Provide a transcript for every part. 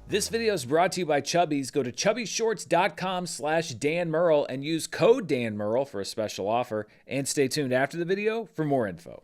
This video is brought to you by Chubbies. Go to chubbyshorts.com/Dan Murrell and use code Dan Murrell for a special offer. And stay tuned after the video for more info.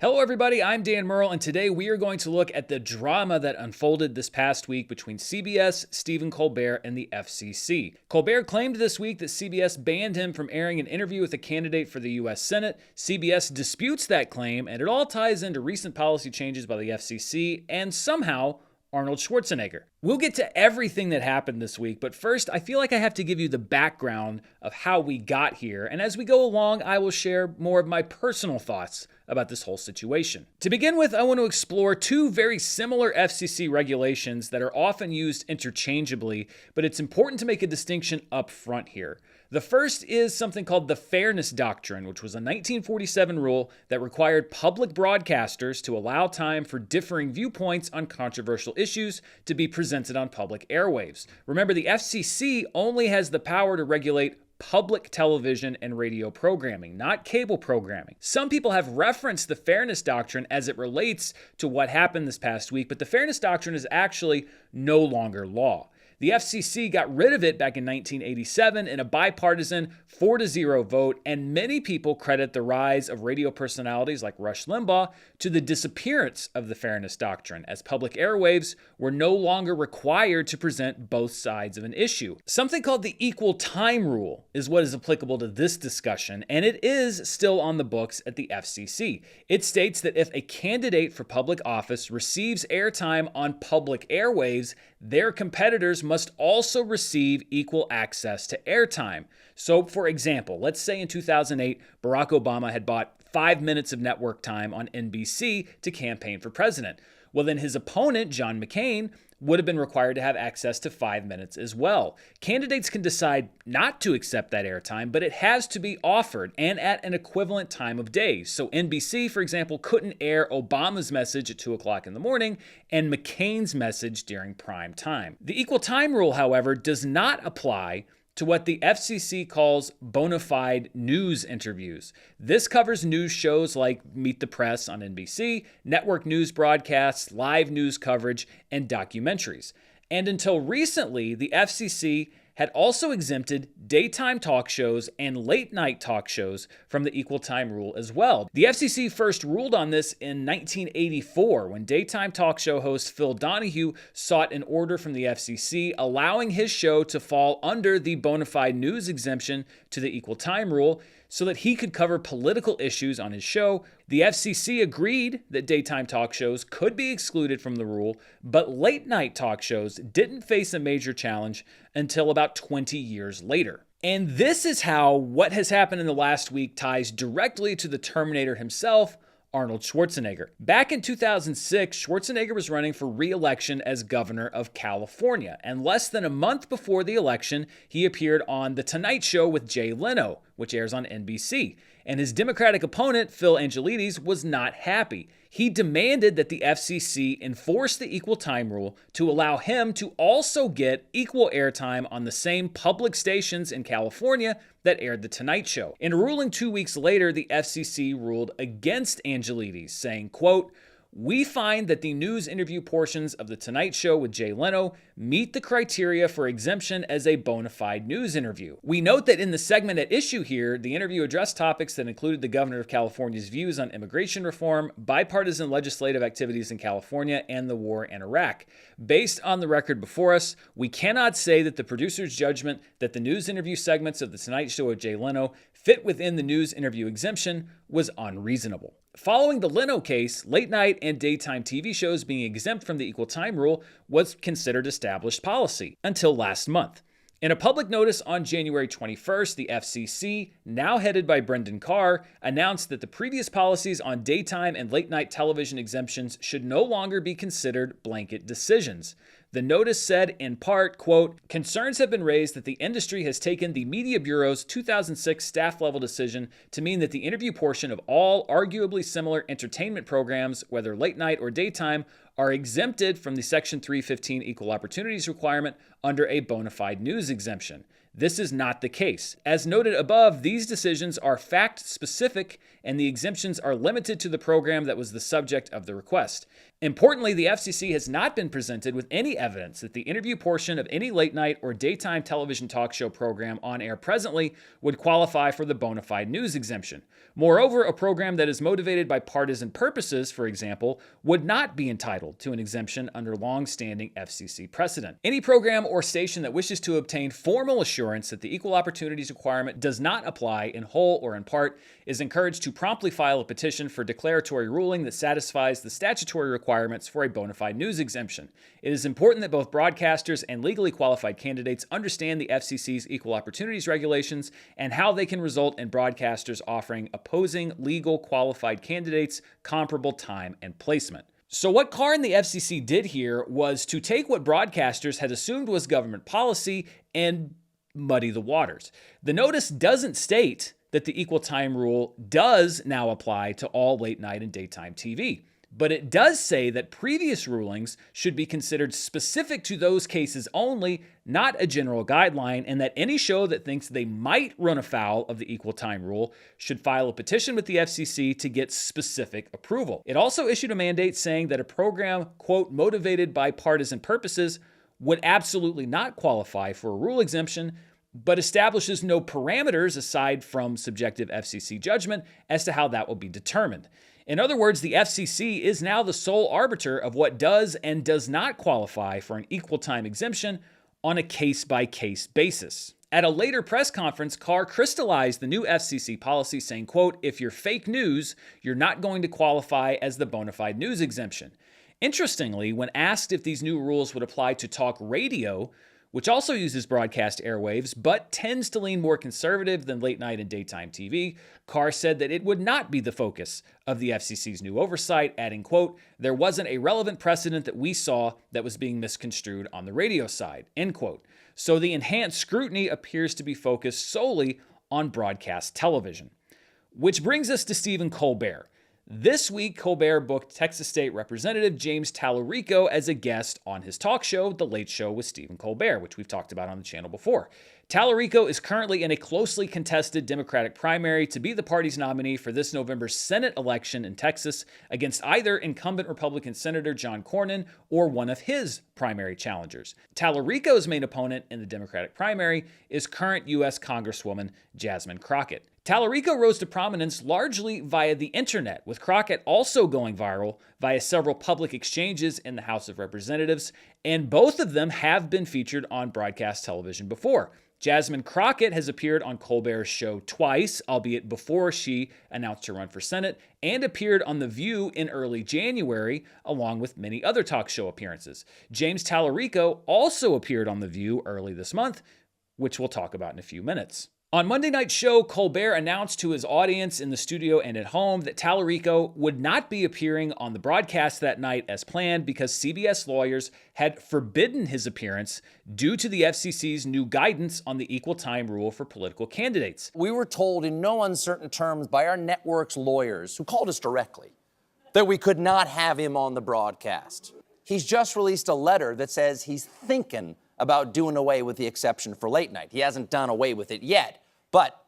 Hello everybody, I'm Dan Murrell, and today we are going to look at the drama that unfolded this past week between CBS, Stephen Colbert, and the FCC. Colbert claimed this week that CBS banned him from airing an interview with a candidate for the U.S. Senate. CBS disputes that claim, and it all ties into recent policy changes by the FCC and somehow Arnold Schwarzenegger. We'll get to everything that happened this week, but first, I feel like I have to give you the background of how we got here, and as we go along, I will share more of my personal thoughts about this whole situation. To begin with, I want to explore two very similar FCC regulations that are often used interchangeably, but it's important to make a distinction up front here. The first is something called the Fairness Doctrine, which was a 1947 rule that required public broadcasters to allow time for differing viewpoints on controversial issues to be presented on public airwaves. Remember, the FCC only has the power to regulate public television and radio programming, not cable programming. Some people have referenced the Fairness Doctrine as it relates to what happened this past week, but the Fairness Doctrine is actually no longer law. The FCC got rid of it back in 1987 in a bipartisan 4-0 vote, and many people credit the rise of radio personalities like Rush Limbaugh to the disappearance of the Fairness Doctrine, as public airwaves were no longer required to present both sides of an issue. Something called the equal time rule is what is applicable to this discussion, and it is still on the books at the FCC. It states that if a candidate for public office receives airtime on public airwaves, their competitors must also receive equal access to airtime. So, for example, let's say in 2008, Barack Obama had bought 5 minutes of network time on NBC to campaign for president. Well, then his opponent, John McCain, would have been required to have access to 5 minutes as well. Candidates can decide not to accept that airtime, but it has to be offered and at an equivalent time of day. So NBC, for example, couldn't air Obama's message at 2 o'clock in the morning and McCain's message during prime time. The equal time rule, however, does not apply to what the FCC calls bona fide news interviews. This covers news shows like Meet the Press on NBC, network news broadcasts, live news coverage, and documentaries. And until recently, the FCC had also exempted daytime talk shows and late-night talk shows from the equal time rule as well. The FCC first ruled on this in 1984 when daytime talk show host Phil Donahue sought an order from the FCC allowing his show to fall under the bona fide news exemption to the equal time rule so that he could cover political issues on his show. The FCC agreed that daytime talk shows could be excluded from the rule, but late-night talk shows didn't face a major challenge until about 20 years later. And this is how what has happened in the last week ties directly to the Terminator himself, Arnold Schwarzenegger. Back in 2006, Schwarzenegger was running for re-election as governor of California, and less than a month before the election, he appeared on The Tonight Show with Jay Leno, which airs on NBC. And his Democratic opponent, Phil Angelides, was not happy. He demanded that the FCC enforce the equal time rule to allow him to also get equal airtime on the same public stations in California that aired The Tonight Show. In a ruling 2 weeks later, the FCC ruled against Angelides, saying, quote, "We find that the news interview portions of The Tonight Show with Jay Leno meet the criteria for exemption as a bona fide news interview. We note that in the segment at issue here, the interview addressed topics that included the governor of California's views on immigration reform, bipartisan legislative activities in California, and the war in Iraq. Based on the record before us, we cannot say that the producer's judgment that the news interview segments of The Tonight Show with Jay Leno fit within the news interview exemption was unreasonable." Following the Leno case, late night and daytime TV shows being exempt from the equal time rule was considered established policy until last month. In a public notice on January 21st, the FCC, now headed by Brendan Carr, announced that the previous policies on daytime and late-night television exemptions should no longer be considered blanket decisions. The notice said, in part, quote, "Concerns have been raised that the industry has taken the Media Bureau's 2006 staff-level decision to mean that the interview portion of all arguably similar entertainment programs, whether late night or daytime, are exempted from the Section 315 Equal Opportunities requirement under a bona fide news exemption. This is not the case. As noted above, these decisions are fact-specific and the exemptions are limited to the program that was the subject of the request. Importantly, the FCC has not been presented with any evidence that the interview portion of any late night or daytime television talk show program on air presently would qualify for the bona fide news exemption. Moreover, a program that is motivated by partisan purposes, for example, would not be entitled to an exemption under long-standing FCC precedent. Any program or station that wishes to obtain formal assurance that the equal opportunities requirement does not apply in whole or in part is encouraged to promptly file a petition for declaratory ruling that satisfies the statutory requirements for a bona fide news exemption. It is important that both broadcasters and legally qualified candidates understand the FCC's equal opportunities regulations and how they can result in broadcasters offering opposing legal qualified candidates comparable time and placement. So what Carr and the FCC did here was to take what broadcasters had assumed was government policy and muddy the waters. The notice doesn't state that the equal time rule does now apply to all late night and daytime TV. But it does say that previous rulings should be considered specific to those cases only, not a general guideline, and that any show that thinks they might run afoul of the equal time rule should file a petition with the FCC to get specific approval. It also issued a mandate saying that a program, quote, motivated by partisan purposes would absolutely not qualify for a rule exemption, but establishes no parameters aside from subjective FCC judgment as to how that will be determined. In other words, the FCC is now the sole arbiter of what does and does not qualify for an equal time exemption on a case-by-case basis. At a later press conference, Carr crystallized the new FCC policy saying, quote, if you're fake news, you're not going to qualify as the bona fide news exemption. Interestingly, when asked if these new rules would apply to talk radio, which also uses broadcast airwaves but tends to lean more conservative than late night and daytime TV, Carr said that it would not be the focus of the FCC's new oversight, adding, quote, there wasn't a relevant precedent that we saw that was being misconstrued on the radio side, end quote. So the enhanced scrutiny appears to be focused solely on broadcast television. Which brings us to Stephen Colbert. This week, Colbert booked Texas State Representative James Talarico as a guest on his talk show, The Late Show with Stephen Colbert, which we've talked about on the channel before. Talarico is currently in a closely contested Democratic primary to be the party's nominee for this November's Senate election in Texas against either incumbent Republican Senator John Cornyn or one of his primary challengers. Talarico's main opponent in the Democratic primary is current U.S. Congresswoman Jasmine Crockett. Talarico rose to prominence largely via the internet, with Crockett also going viral via several public exchanges in the House of Representatives, and both of them have been featured on broadcast television before. Jasmine Crockett has appeared on Colbert's show twice, albeit before she announced her run for Senate, and appeared on The View in early January, along with many other talk show appearances. James Talarico also appeared on The View early this month, which we'll talk about in a few minutes. On Monday night's show, Colbert announced to his audience in the studio and at home that Talarico would not be appearing on the broadcast that night as planned because CBS lawyers had forbidden his appearance due to the FCC's new guidance on the equal time rule for political candidates. We were told in no uncertain terms by our network's lawyers, who called us directly, that we could not have him on the broadcast. He's just released a letter that says he's thinking about doing away with the exception for late night. He hasn't done away with it yet. But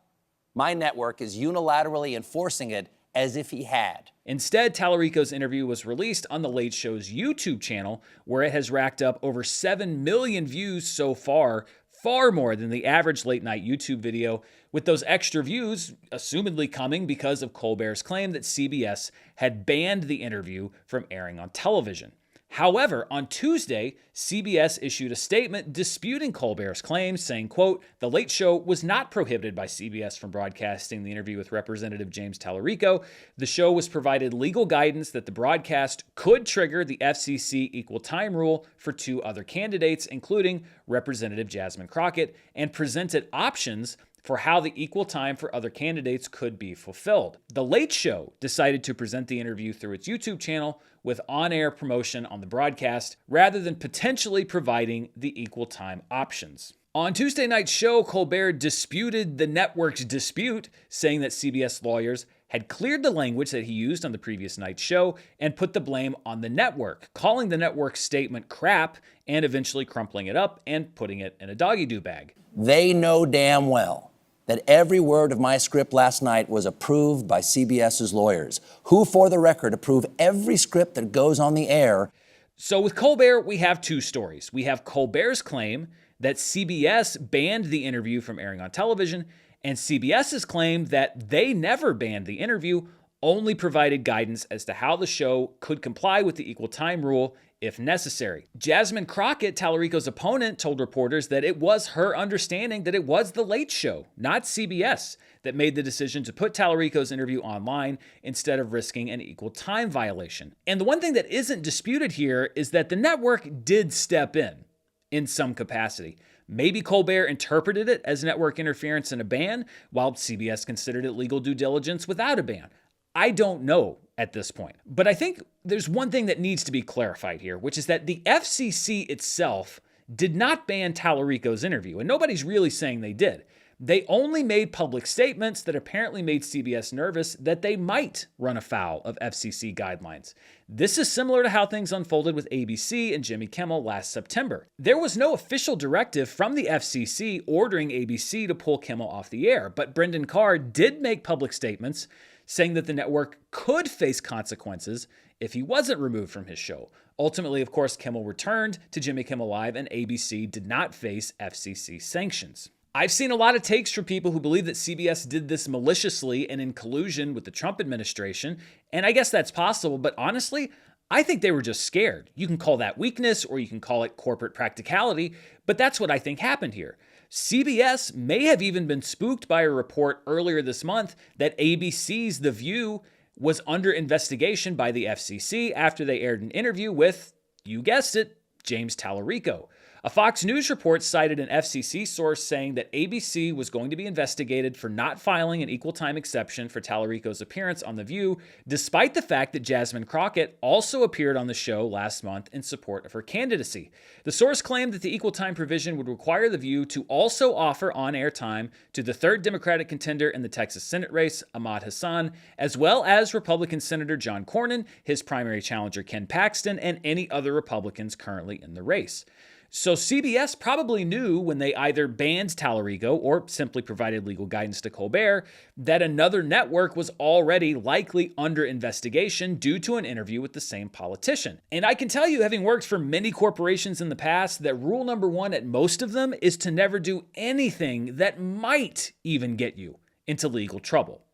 my network is unilaterally enforcing it as if he had. Instead, Talarico's interview was released on The Late Show's YouTube channel, where it has racked up over 7 million views so far, far more than the average late-night YouTube video, with those extra views assumedly coming because of Colbert's claim that CBS had banned the interview from airing on television. However, on Tuesday, CBS issued a statement disputing Colbert's claims, saying, quote, The Late Show was not prohibited by CBS from broadcasting the interview with Representative James Talarico. The show was provided legal guidance that the broadcast could trigger the FCC equal time rule for 2 other candidates, including Representative Jasmine Crockett, and presented options for how the equal time for other candidates could be fulfilled. The Late Show decided to present the interview through its YouTube channel with on-air promotion on the broadcast, rather than potentially providing the equal time options. On Tuesday night's show, Colbert disputed the network's dispute, saying that CBS lawyers had cleared the language that he used on the previous night's show and put the blame on the network, calling the network's statement crap and eventually crumpling it up and putting it in a doggy-doo bag. They know damn well that every word of my script last night was approved by CBS's lawyers, who, for the record, approve every script that goes on the air. So with Colbert, we have two stories. We have Colbert's claim that CBS banned the interview from airing on television, and CBS's claim that they never banned the interview, only provided guidance as to how the show could comply with the equal time rule if necessary. Jasmine Crockett, Talarico's opponent, told reporters that it was her understanding that it was The Late Show, not CBS, that made the decision to put Talarico's interview online instead of risking an equal time violation. And the one thing that isn't disputed here is that the network did step in some capacity. Maybe Colbert interpreted it as network interference and a ban, while CBS considered it legal due diligence without a ban. I don't know at this point. But I think there's one thing that needs to be clarified here, which is that the FCC itself did not ban Talarico's interview, and nobody's really saying they did. They only made public statements that apparently made CBS nervous that they might run afoul of FCC guidelines. This is similar to how things unfolded with ABC and Jimmy Kimmel last September. There was no official directive from the FCC ordering ABC to pull Kimmel off the air, but Brendan Carr did make public statements saying that the network could face consequences if he wasn't removed from his show. Ultimately, of course, Kimmel returned to Jimmy Kimmel Live, and ABC did not face FCC sanctions. I've seen a lot of takes from people who believe that CBS did this maliciously and in collusion with the Trump administration, and I guess that's possible, but honestly, I think they were just scared. You can call that weakness or you can call it corporate practicality, but that's what I think happened here. CBS may have even been spooked by a report earlier this month that ABC's The View was under investigation by the FCC after they aired an interview with, you guessed it, James Talarico. A Fox News report cited an FCC source saying that ABC was going to be investigated for not filing an equal time exception for Talarico's appearance on The View, despite the fact that Jasmine Crockett also appeared on the show last month in support of her candidacy. The source claimed that the equal time provision would require The View to also offer on-air time to the third Democratic contender in the Texas Senate race, Ahmad Hassan, as well as Republican Senator John Cornyn, his primary challenger Ken Paxton, and any other Republicans currently in the race. So CBS probably knew when they either banned Talarico or simply provided legal guidance to Colbert that another network was already likely under investigation due to an interview with the same politician. And I can tell you, having worked for many corporations in the past, that rule number one at most of them is to never do anything that might even get you into legal trouble.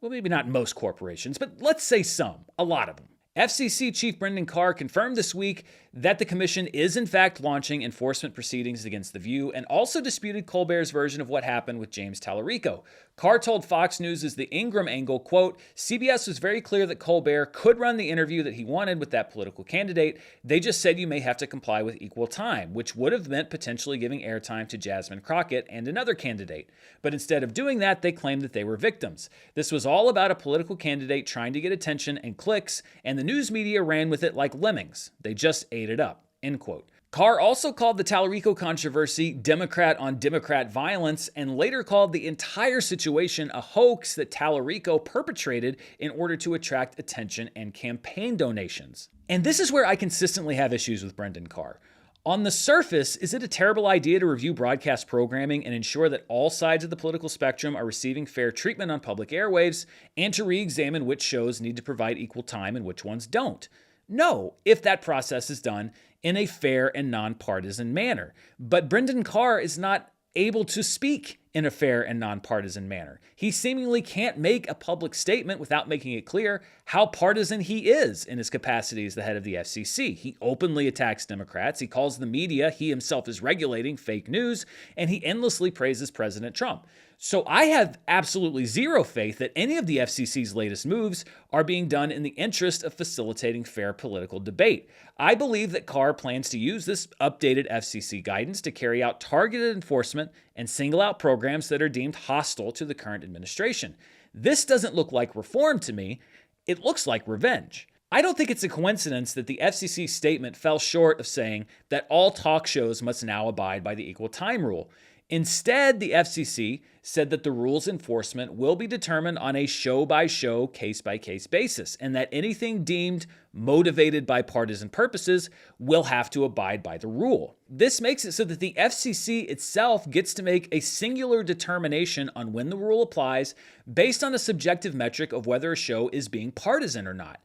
Well, maybe not most corporations, but let's say some, a lot of them. FCC Chief Brendan Carr confirmed this week that the commission is in fact launching enforcement proceedings against The View and also disputed Colbert's version of what happened with James Talarico. Carr told Fox News' The Ingram Angle, quote, CBS was very clear that Colbert could run the interview that he wanted with that political candidate. They just said you may have to comply with equal time, which would have meant potentially giving airtime to Jasmine Crockett and another candidate. But instead of doing that, they claimed that they were victims. This was all about a political candidate trying to get attention and clicks, and the news media ran with it like lemmings. They just ate it up, end quote. Carr also called the Talarico controversy Democrat on Democrat violence and later called the entire situation a hoax that Talarico perpetrated in order to attract attention and campaign donations. And this is where I consistently have issues with Brendan Carr. On the surface, is it a terrible idea to review broadcast programming and ensure that all sides of the political spectrum are receiving fair treatment on public airwaves and to re-examine which shows need to provide equal time and which ones don't? No, if that process is done in a fair and nonpartisan manner. But Brendan Carr is not able to speak in a fair and nonpartisan manner. He seemingly can't make a public statement without making it clear how partisan he is in his capacity as the head of the FCC. He openly attacks Democrats, he calls the media he himself is regulating fake news, and he endlessly praises President Trump. So I have absolutely zero faith that any of the FCC's latest moves are being done in the interest of facilitating fair political debate. I believe that Carr plans to use this updated FCC guidance to carry out targeted enforcement and single out programs that are deemed hostile to the current administration. This doesn't look like reform to me. It looks like revenge. I don't think it's a coincidence that the FCC statement fell short of saying that all talk shows must now abide by the equal time rule. Instead, the FCC said that the rules enforcement will be determined on a show-by-show, case-by-case basis, and that anything deemed motivated by partisan purposes will have to abide by the rule. This makes it so that the FCC itself gets to make a singular determination on when the rule applies based on a subjective metric of whether a show is being partisan or not.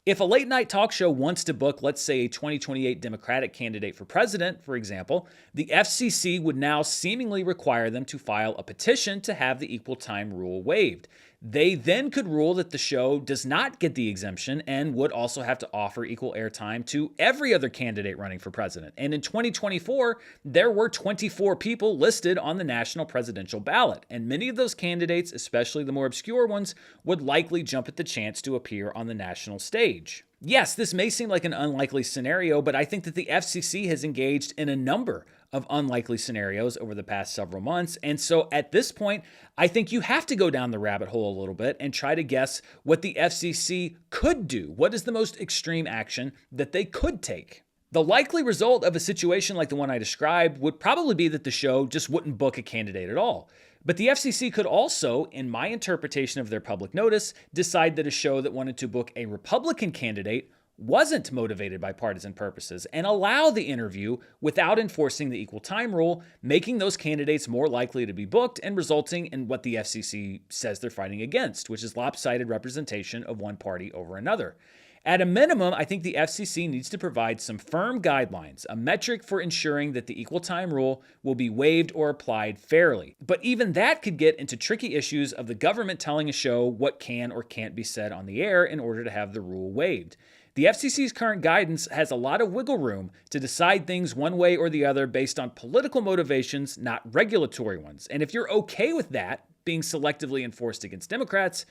If a late-night talk show wants to book, let's say, a 2028 Democratic candidate for president, for example, the FCC would now seemingly require them to file a petition to have the equal time rule waived. They then could rule that the show does not get the exemption and would also have to offer equal airtime to every other candidate running for president. And in 2024, there were 24 people listed on the national presidential ballot. And many of those candidates, especially the more obscure ones, would likely jump at the chance to appear on the national stage. Yes, this may seem like an unlikely scenario, but I think that the FCC has engaged in a number of unlikely scenarios over the past several months. And so at this point, I think you have to go down the rabbit hole a little bit and try to guess what the FCC could do. What is the most extreme action that they could take? The likely result of a situation like the one I described would probably be that the show just wouldn't book a candidate at all. But the FCC could also, in my interpretation of their public notice, decide that a show that wanted to book a Republican candidate wasn't motivated by partisan purposes and allow the interview without enforcing the equal time rule, making those candidates more likely to be booked and resulting in what the FCC says they're fighting against, which is lopsided representation of one party over another. At a minimum, I think the FCC needs to provide some firm guidelines, a metric for ensuring that the equal time rule will be waived or applied fairly. But even that could get into tricky issues of the government telling a show what can or can't be said on the air in order to have the rule waived. The FCC's current guidance has a lot of wiggle room to decide things one way or the other based on political motivations, not regulatory ones. And if you're okay with that being selectively enforced against Democrats,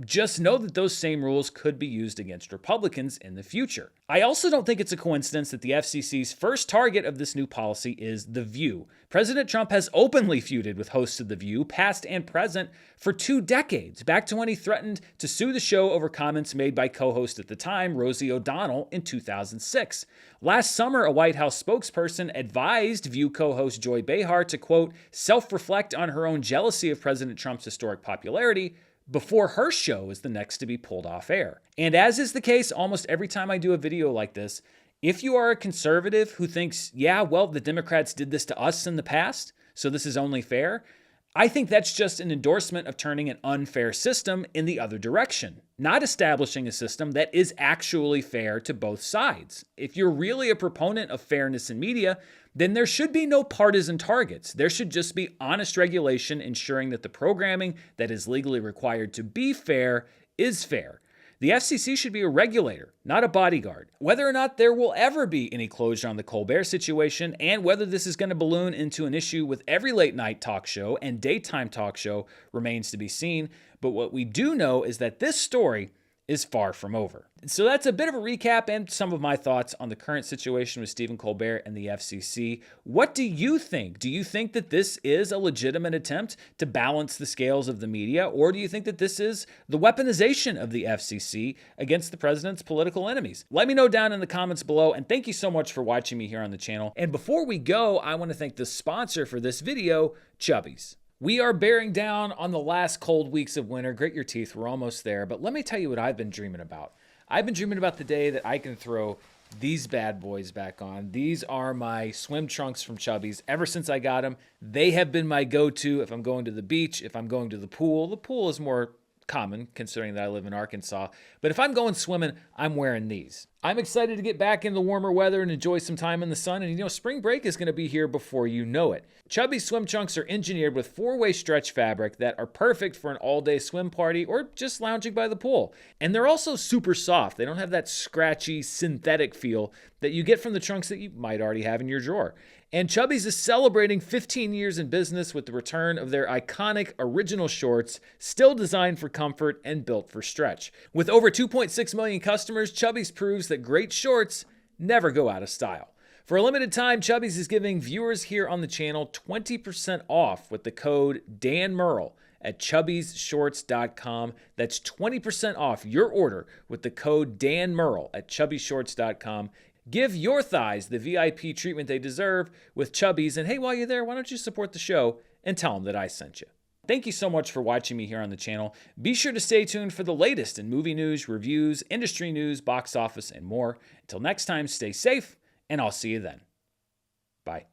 just know that those same rules could be used against Republicans in the future. I also don't think it's a coincidence that the FCC's first target of this new policy is The View. President Trump has openly feuded with hosts of The View, past and present, for 2 decades, back to when he threatened to sue the show over comments made by co-host at the time, Rosie O'Donnell, in 2006. Last summer, a White House spokesperson advised View co-host Joy Behar to, quote, self-reflect on her own jealousy of President Trump's historic popularity before her show is the next to be pulled off air. And as is the case almost every time I do a video like this, if you are a conservative who thinks, yeah, well, the Democrats did this to us in the past, so this is only fair, I think that's just an endorsement of turning an unfair system in the other direction, not establishing a system that is actually fair to both sides. If you're really a proponent of fairness in media, then there should be no partisan targets. There should just be honest regulation ensuring that the programming that is legally required to be fair is fair. The FCC should be a regulator, not a bodyguard. Whether or not there will ever be any closure on the Colbert situation and whether this is going to balloon into an issue with every late night talk show and daytime talk show remains to be seen. But what we do know is that this story is far from over. So that's a bit of a recap and some of my thoughts on the current situation with Stephen Colbert and the FCC. What do you think? Do you think that this is a legitimate attempt to balance the scales of the media, or do you think that this is the weaponization of the FCC against the president's political enemies? Let me know down in the comments below, and thank you so much for watching me here on the channel. And before we go, I want to thank the sponsor for this video, Chubbies. We are bearing down on the last cold weeks of winter. Grit your teeth, we're almost there. But let me tell you what I've been dreaming about. I've been dreaming about the day that I can throw these bad boys back on. These are my swim trunks from Chubbies. Ever since I got them, they have been my go-to if I'm going to the beach, if I'm going to the pool. The pool is more common considering that I live in Arkansas. But if I'm going swimming, I'm wearing these. I'm excited to get back in the warmer weather and enjoy some time in the sun. And you know, spring break is going to be here before you know it. Chubbies swim trunks are engineered with 4-way stretch fabric that are perfect for an all-day swim party or just lounging by the pool. And they're also super soft. They don't have that scratchy synthetic feel that you get from the trunks that you might already have in your drawer. And Chubbies is celebrating 15 years in business with the return of their iconic original shorts, still designed for comfort and built for stretch. With over 2.6 million customers, Chubbies proves that great shorts never go out of style. For a limited time, Chubbies is giving viewers here on the channel 20% off with the code DanMurrell at chubbiesshorts.com. That's 20% off your order with the code DanMurrell at chubbiesshorts.com. Give your thighs the VIP treatment they deserve with Chubbies. And hey, while you're there, why don't you support the show and tell them that I sent you? Thank you so much for watching me here on the channel. Be sure to stay tuned for the latest in movie news, reviews, industry news, box office, and more. Until next time, stay safe, and I'll see you then. Bye.